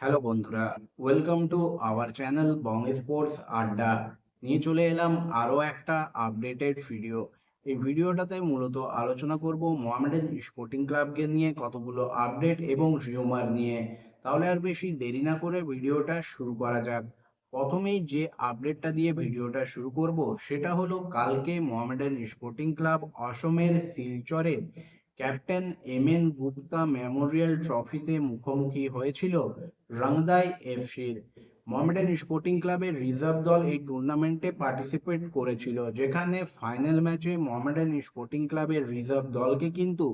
Hello বন্ধুরা, welcome to our channel Bong sports আড্ডা। নিয়ে চলে এলাম আরও একটা আপডেটেড ভিডিও। এই ভিডিওটাতে মূলত আলোচনা করব মোহামেডান স্পোর্টিং ক্লাবকে নিয়ে কতগুলো আপডেট এবং রিউমার নিয়ে। তাহলে আর বেশি দেরি না করে ভিডিওটা শুরু করা যাক। প্রথমেই যে আপডেটটা দিয়ে ভিডিওটা শুরু করব সেটা হলো কালকে মোহামেডান স্পোর্টিং ক্লাব অসমের শিলচরে captain M N Gupta memorial ট্রফিতে মুখোমুখি হয়েছিল রংদাই এফসির। মোহামেডান স্পোর্টিং ক্লাবের রিজার্ভ দল এই টুর্নামেন্টে পার্টিসিপেট করেছিল, যেখানে ফাইনাল ম্যাচে মোহামেডান স্পোর্টিং ক্লাবের রিজার্ভ দলকে কিন্তু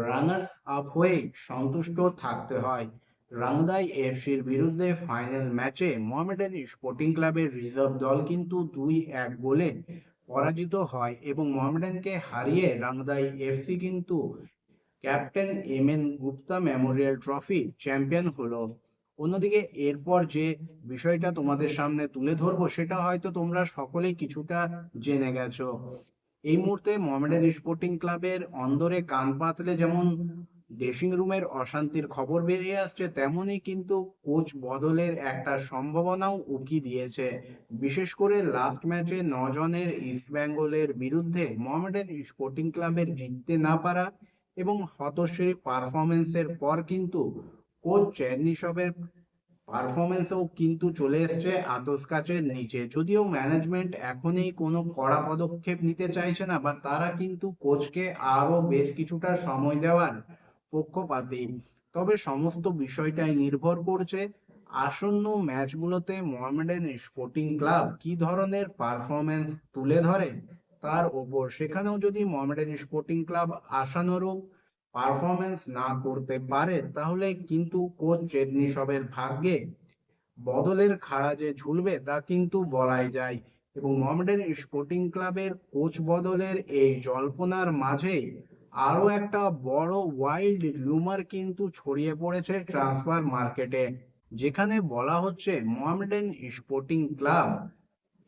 রানার্স আপ হয়ে সন্তুষ্ট থাকতে হয়। রাংদাই এফসির বিরুদ্ধে ফাইনাল ম্যাচে মোহামেডান স্পোর্টিং ক্লাবের রিজার্ভ দল কিন্তু 2-1 গোলে পরাজিত হয় এবং মোহামেডানকে হারিয়ে রাংদাই এফসি কিন্তু captain M N Gupta memorial trophy champion হলো। অন্যদিকে এরপর যে বিষয়টা তোমাদের সামনে তুলে ধরবো সেটা হয়তো তোমরা সকলেই কিছুটা জেনে গেছো। এই মুহূর্তে মোহামেডান স্পোর্টিং ক্লাবের অন্দরে কান পাতলে যেমন ড্রেসিং রুমের অশান্তির খবর বেরিয়ে আসছে, তেমনই কিন্তু কোচ বদলের একটা সম্ভাবনাও উকি দিয়েছে। বিশেষ করে লাস্ট ম্যাচে 9 জনের ইস্ট বেঙ্গলের বিরুদ্ধে মোহামেডান স্পোর্টিং ক্লাবের জিততে না পারা এবং হতশ্রী পারফরমেন্সের পর কিন্তু কোচ চেরনিসবের পারফরমেন্সও কিন্তু চলে এসছে আতস কাচের নিচে। যদিও ম্যানেজমেন্ট এখনই কোনো কড়া পদক্ষেপ নিতে চাইছে না, বা তারা কিন্তু কোচকে আরো বেশ কিছুটা সময় দেওয়ার পক্ষপাতী। তবে সমস্ত বিষয়টাই নির্ভর করছে আসন্ন ম্যাচগুলোতে মোহামেডান স্পোর্টিং ক্লাব কি ধরনের পারফরমেন্স তুলে ধরে তার ওপর। সেখানেও যদি মোহামেডান স্পোর্টিং ক্লাব আশানুরূপ পারফরমেন্স না করতে পারে, তাহলে কিন্তু কোচ চেরনিসবের ভাগ্যে বদলের খাড়া যে ঝুলবে তা কিন্তু বলাই যায়। এবং মোহামেডান স্পোর্টিং ক্লাবের কোচ বদলের এই জল্পনার মাঝে আরো একটা বড় ওয়াইল্ড রিউমার কিন্তু ছড়িয়ে পড়েছে ট্রান্সফার মার্কেটে, যেখানে বলা হচ্ছে মোহামেডান স্পোর্টিং ক্লাব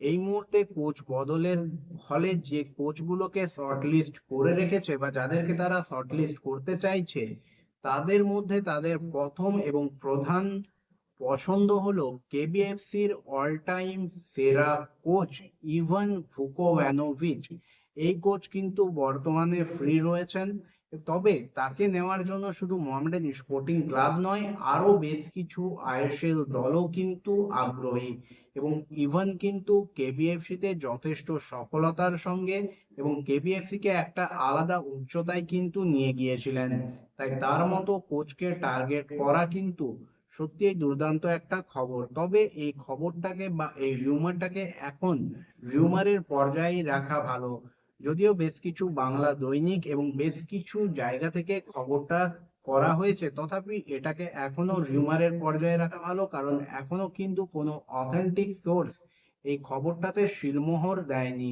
এই মুহূর্তে কোচ বদলের ফলে যে কোচগুলোকে শর্টলিস্ট করে রেখেছে বা যাদেরকে তারা শর্টলিস্ট করতে চাইছে, তাদের মধ্যে তাদের প্রথম এবং প্রধান পছন্দ হলো কেবিএফসির অল টাইম সেরা কোচ ইভান ভুকোভ্যানোভিচ। এই কোচ কিন্তু বর্তমানে ফ্রি রয়েছেন। তবে তাকে নেওয়ার জন্য শুধু মোহামেডান স্পোর্টিং ক্লাব নয়, আরো বেশ কিছু আইএসএল দলও কিন্তু আগ্রহী। এবং ইভান কিন্তু কেবিএফসি তে যথেষ্ট সফলতার সঙ্গে এবং কেবিএফসি কে একটা আলাদা উচ্চতায় কিন্তু নিয়ে গিয়েছিলেন। তাই তার মতো কোচকে টার্গেট করা কিন্তু সত্যিই দুর্দান্ত একটা খবর। তবে এই খবরটাকে বা এই রিউমারটাকে এখন রিউমারের পর্যায়ে রাখা ভালো। যদিও বেশ কিছু বাংলা দৈনিক এবং বেশ কিছু জায়গা থেকে খবরটা করা হয়েছে, তথাপি এটাকে এখনো রিউমারের পর্যায়ে রাখা ভালো, কারণ এখনো কিন্তু কোনো অথেন্টিক সোর্স এই খবরটাতে সিলমোহর দেয়নি।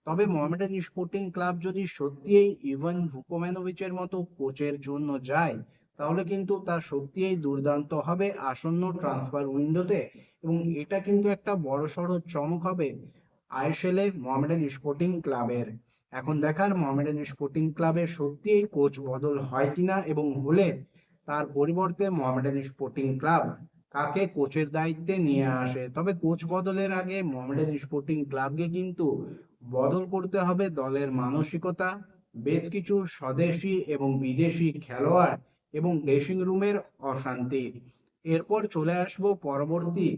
তবে মোহামেডান স্পোর্টিং ক্লাব যদি সত্যিই ইভান ভুকোম্যানোভিচের মতো কোচের জন্য যায়, তাহলে কিন্তু তা সত্যিই দুর্দান্ত হবে আসন্ন ট্রান্সফার উইন্ডোতে। এবং এটা কিন্তু একটা বড়সড় চমক হবে আইএসএল এ মোহামেডান স্পোর্টিং ক্লাবের। এখন দেখার মোহামেডান স্পোর্টিং ক্লাবের সত্যিই কোচ বদল হয় কিনা, এবং হলে তার পরিবর্তে মোহামেডান স্পোর্টিং ক্লাব কাকে কোচের দায়িত্বে নিয়ে আসে। তবে কোচ বদলের আগে মোহামেডান স্পোর্টিং ক্লাবকে কিন্তু বদল করতে হবে দলের মানসিকতা, বেশ কিছু স্বদেশি এবং বিদেশি খেলোয়াড় এবং ড্রেসিং রুমের অশান্তি। এরপর চলে আসবো পরবর্তী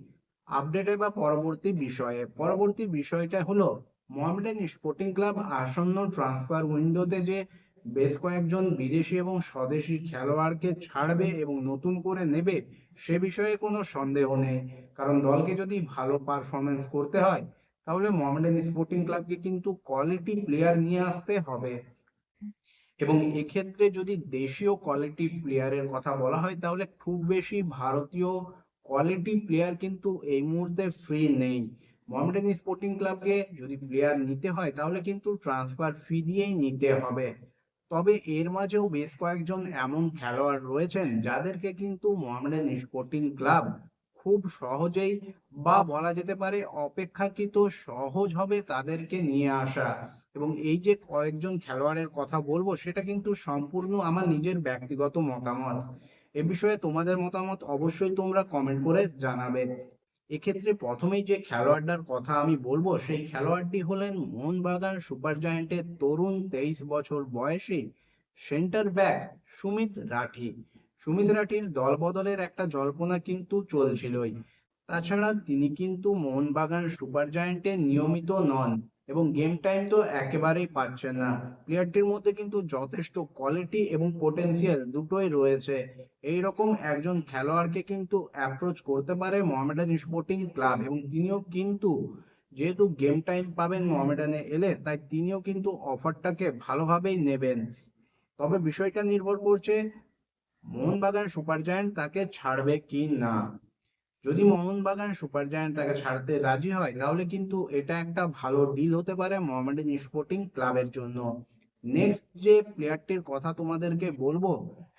আপডেটে বা পরবর্তী বিষয়ে। পরবর্তী বিষয়টা হলো মোহামেডান স্পোর্টিং ক্লাব আসন্ন ট্রান্সফার উইন্ডোতে যে বেশ কয়েকজন বিদেশি এবং স্বদেশি খেলোয়াড়কে ছাড়বে এবং নতুন করে নেবে, সে বিষয়ে কোনো সন্দেহ নেই। কারণ দলকে যদি ভালো পারফরমেন্স করতে হয়, তাহলে মোহামেডান স্পোর্টিং ক্লাবকে কিন্তু কোয়ালিটি প্লেয়ার নিয়ে আসতে হবে। এবং এক্ষেত্রে যদি দেশীয় কোয়ালিটি প্লেয়ারের কথা বলা হয়, তাহলে খুব বেশি ভারতীয় কোয়ালিটি প্লেয়ার কিন্তু এই মুহূর্তে ফ্রি নেই। মোহামেডান স্পোর্টিং ক্লাবকে যদি প্লেয়ার নিতে হয়, তাহলে কিন্তু ট্রান্সফার ফি দিয়েই নিতে হবে। তবে এর মাঝেও বেশ কয়েকজন এমন খেলোয়াড় রয়েছেন যাদেরকে কিন্তু মোহামেডান স্পোর্টিং ক্লাব খুব সহজেই, বা বলা যেতে পারে অপেক্ষাকৃত সহজ হবে তাদেরকে নিয়ে আসা। এবং এই যে কয়েকজন খেলোয়াড়ের কথা বলবো, সেটা কিন্তু সম্পূর্ণ আমার নিজের ব্যক্তিগত মতামত। এ বিষয়ে তোমাদের মতামত অবশ্যই তোমরা কমেন্ট করে জানাবে। এক্ষেত্রে প্রথমেই যে খেলোয়াড়টার কথা আমি বলবো, সেই খেলোয়াড়টি হলেন মোহনবাগান সুপার জায়ান্টের তরুণ 23 বছর বয়সী সেন্টার ব্যাক সুমিত রাঠি। সুমিত রাঠির দল বদলের একটা জল্পনা কিন্তু চলছিলই। তাছাড়া তিনি কিন্তু মোহনবাগান সুপার জায়ান্টের নিয়মিত নন এবং গেম টাইম তো একেবারেই পাচ্ছেন না। প্লেয়ারটির মধ্যে কিন্তু যথেষ্ট কোয়ালিটি এবং পোটেনশিয়াল দুটোই রয়েছে। এইরকম একজন খেলোয়াড়কে কিন্তু অ্যাপ্রোচ করতে পারে মোহামেডান স্পোর্টিং ক্লাব, এবং তিনিও কিন্তু যেহেতু গেম টাইম পাবেন মোহামেডানে এলে, তাই তিনিও কিন্তু অফারটাকে ভালোভাবেই নেবেন। তবে বিষয়টা নির্ভর করছে মোহনবাগান সুপার জায়ান্ট তাকে ছাড়বে কি না। যদি মোহনবাগান সুপার জায়ান্ট তাকে ছাড়তে রাজি হয়, তাহলে কিন্তু এটা একটা ভালো ডিল হতে পারে মোহামেডান স্পোর্টিং ক্লাবের জন্য। নেক্সট যে প্লেয়ারটির কথা তোমাদেরকে বলবো,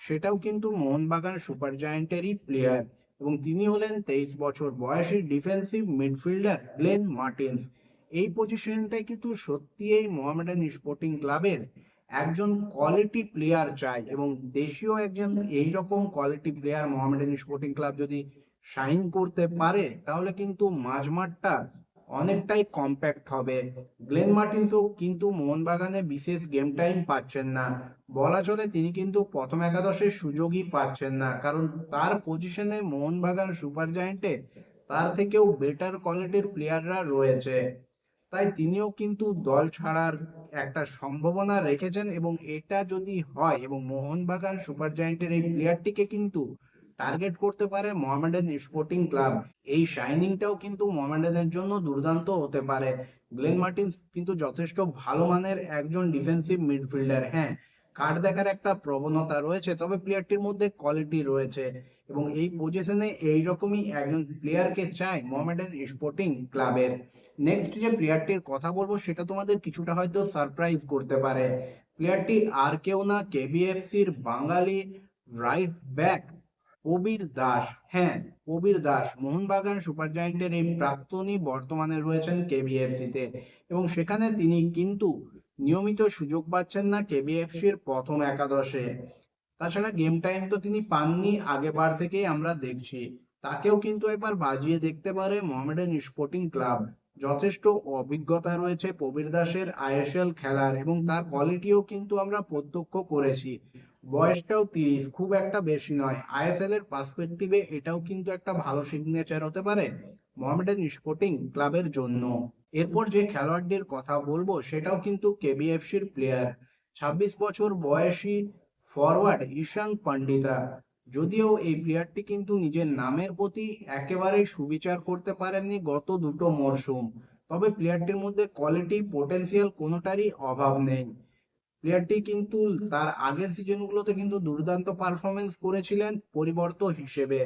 সেটাও কিন্তু মোহনবাগান সুপার জায়ান্টেরই প্লেয়ার, এবং তিনি হলেন 23 বছর বয়সী ডিফেন্সিভ মিডফিল্ডার গ্লেন মার্টিন্স। এই পজিশনটাই কিন্তু সত্যি এই মোহামেডান স্পোর্টিং ক্লাবের একজন কোয়ালিটি প্লেয়ার চাই, এবং দেশীয় একজন এইরকম quality player Mohammedan sporting club যদি শাইন করতে পারে, তাহলে কিন্তু মাঝমাঠটা অনেকটাই কম্প্যাক্ট হবে। গ্লেন মার্টিন্সও কিন্তু মোহনবাগানে বিশেষ গেম টাইম পাচ্ছেন না, বলা চলে তিনি কিন্তু প্রথম একাদশের সুযোগই পাচ্ছেন না, কারণ তার পজিশনে মোহনবাগান সুপার জায়ান্টে তার থেকেও বেটার কোয়ালিটির প্লেয়াররা রয়েছে। তাই তিনিও কিন্তু দল ছাড়ার একটা সম্ভাবনা রেখেছেন, এবং এটা যদি হয় এবং মোহনবাগান সুপার জায়ান্টের এই প্লেয়ারটিকে কিন্তু টার্গেট করতে পারে মোহামেডান স্পোর্টিং ক্লাব, এই শাইনিংটাও কিন্তু মোহামেডানের জন্য দুর্দান্ত হতে পারে। গ্লেন মার্টিন্স কিন্তু যথেষ্ট ভালো মানের একজন ডিফেন্সিভ মিডফিল্ডার। হ্যাঁ, কার্ড দেখার একটা প্রবণতা রয়েছে, তবে প্লেয়ারটির মধ্যে কোয়ালিটি রয়েছে, এবং এই পজিশনে এইরকমই একজন প্লেয়ারকে চায় মোহামেডান স্পোর্টিং ক্লাবের। নেক্সট যে প্লেয়ারটির কথা বলবো, সেটা তোমাদের কিছুটা হয়তো সারপ্রাইজ করতে পারে। প্লেয়ারটি আর কেউ না, কেবিএফসির বাঙালি রাইট ব্যাক কবির দাস। হ্যাঁ, কবির দাস মোহনবাগান সুপার জায়ান্টের এই প্রাক্তনী বর্তমানে রয়েছেন কেবিএফসি তে, এবং সেখানে তিনি কিন্তু নিয়মিত সুযোগ পাচ্ছেন না কেবিএফসির প্রথম একাদশে। তাছাড়া গেম টাইম তো তিনি পাননি আগেবার থেকেই আমরা দেখছি। তাকেও কিন্তু একবার বাজিয়ে দেখতে পারে মোহামেডান স্পোর্টিং ক্লাব। যথেষ্ট অভিজ্ঞতা রয়েছে কবির দাসের আইএসএল খেলার, এবং তার কোয়ালিটিও কিন্তু আমরা প্রত্যক্ষ করেছি। বয়সটাও 30, খুব একটা বেশি নয়। আইএসএল এর পার্সপেক্টিভে এটাও কিন্তু একটা ভালো সিগনেচার হতে পারে মোহামেডান স্পোর্টিং ক্লাবের জন্য। এরপর যে খেলোয়াড়টির কথা বলবো, সেটাও কিন্তু কেবিএফসির প্লেয়ার, 26 বছর বয়সী ফরওয়ার্ড ঈশান পান্ডিতা। যদিও এই প্লেয়ারটি কিন্তু নিজের নামের প্রতি একেবারেই সুবিচার করতে পারেননি গত দুটো মরশুম, তবে প্লেয়ারটির মধ্যে কোয়ালিটি পোটেনশিয়াল কোনোটারই অভাব নেই। প্লেয়ারটি কিন্তু তার আগের সিজনগুলোতে কিন্তু দুর্দান্ত পারফরমেন্স করেছিলেন পরিবর্তন হিসেবে,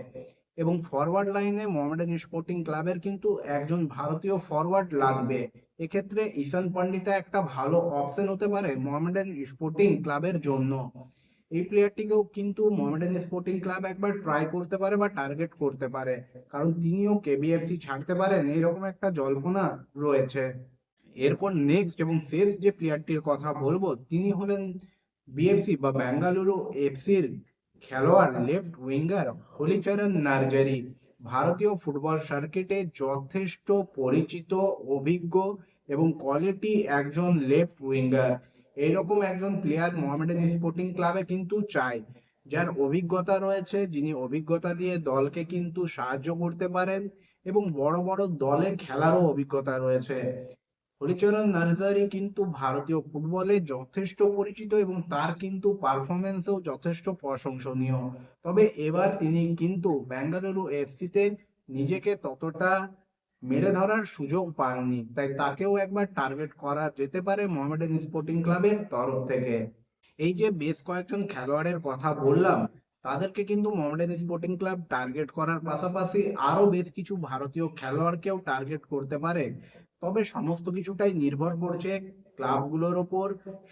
এবং ফরওয়ার্ড লাইনে মোহামেডান স্পোর্টিং ক্লাবের কিন্তু একজন ভারতীয় ফরওয়ার্ড লাগবে। এক্ষেত্রে ঈশান পান্ডিতা একটা ভালো অপশন হতে পারে মোহামেডান স্পোর্টিং ক্লাবের জন্য। এই প্লেয়ারটিকেও কিন্তু মোহামেডান স্পোর্টিং ক্লাব একবার ট্রাই করতে পারে বা টার্গেট করতে পারে, কারণ তিনিও কেবিএফসি ছাড়তে পারেন এইরকম একটা জল্পনা রয়েছে। এরপর নেক্সট এবং শেষ যে প্লেয়ারটির কথা বলবো, তিনি হলেন বিএফসি বা বেঙ্গালুরু এফসির খেলোয়াড় লেফট উইঙ্গার হলিচরণ নার্জারি। ভারতীয় ফুটবল সার্কিটে যথেষ্ট পরিচিত, অভিজ্ঞ এবং কোয়ালিটি একজন লেফট উইঙ্গার। এইরকম একজন প্লেয়ার মোহামেডান স্পোর্টিং ক্লাবে কিন্তু চায়, যার অভিজ্ঞতা রয়েছে, যিনি অভিজ্ঞতা দিয়ে দলকে কিন্তু সাহায্য করতে পারেন, এবং বড় বড় দলে খেলারও অভিজ্ঞতা রয়েছে। হরিচরণ নার্জারি কিন্তু ভারতীয় ফুটবলে যথেষ্ট পরিচিত, এবং তার কিন্তু পারফরমেন্সও যথেষ্ট প্রশংসনীয়। তবে এবার তিনি কিন্তু বেঙ্গালুরু এফসিতে নিজেকে ততটা মেরে ধরার সুযোগ পাননি, তাই তাকেও একবার টার্গেট করা যেতে পারে মোহামেডান স্পোর্টিং ক্লাবের তরফ থেকে। এই যে বেশ কয়েকজন খেলোয়াড়ের কথা বললাম, তাদেরকে কিন্তু মোহামেডান স্পোর্টিং ক্লাব টার্গেট করার পাশাপাশি আরো বেশ কিছু ভারতীয় খেলোয়াড়কেও টার্গেট করতে পারে। তবে সমস্ত কিছুটাই নির্ভর করছে ক্লাবগুলোর ওপর,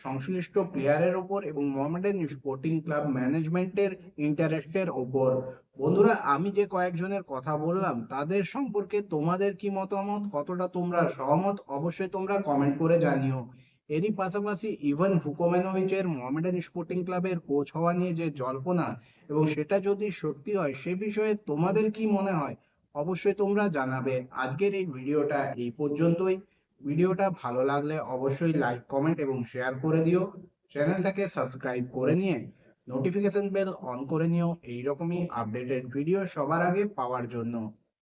সংশ্লিষ্ট প্লেয়ারের ওপর, এবং মোহামেডান স্পোর্টিং ক্লাব ম্যানেজমেন্টের ইন্টারেস্টের ওপর। বন্ধুরা, আমি যে কয়েকজনের কথা বললাম তাদের সম্পর্কে তোমাদের কি মতামত, কতটা তোমরা সহমত, অবশ্যই তোমরা কমেন্ট করে জানিও। এরই পাশাপাশি ইভান ভুকোম্যানোভিচের মোহামেডান স্পোর্টিং ক্লাবের কোচ হওয়া নিয়ে যে জল্পনা এবং সেটা যদি সত্যি হয় সে বিষয়ে তোমাদের কি মনে হয় অবশ্যই তোমরা জানাবে। আজকের এই ভিডিওটা এই পর্যন্তই। ভিডিওটা ভালো লাগলে অবশ্যই লাইক কমেন্ট এবং শেয়ার করে দিও। চ্যানেলটাকে সাবস্ক্রাইব করে নিয়ে নোটিফিকেশন বেল অন করে নিও এইরকমই আপডেটেড ভিডিও সবার আগে পাওয়ার জন্য।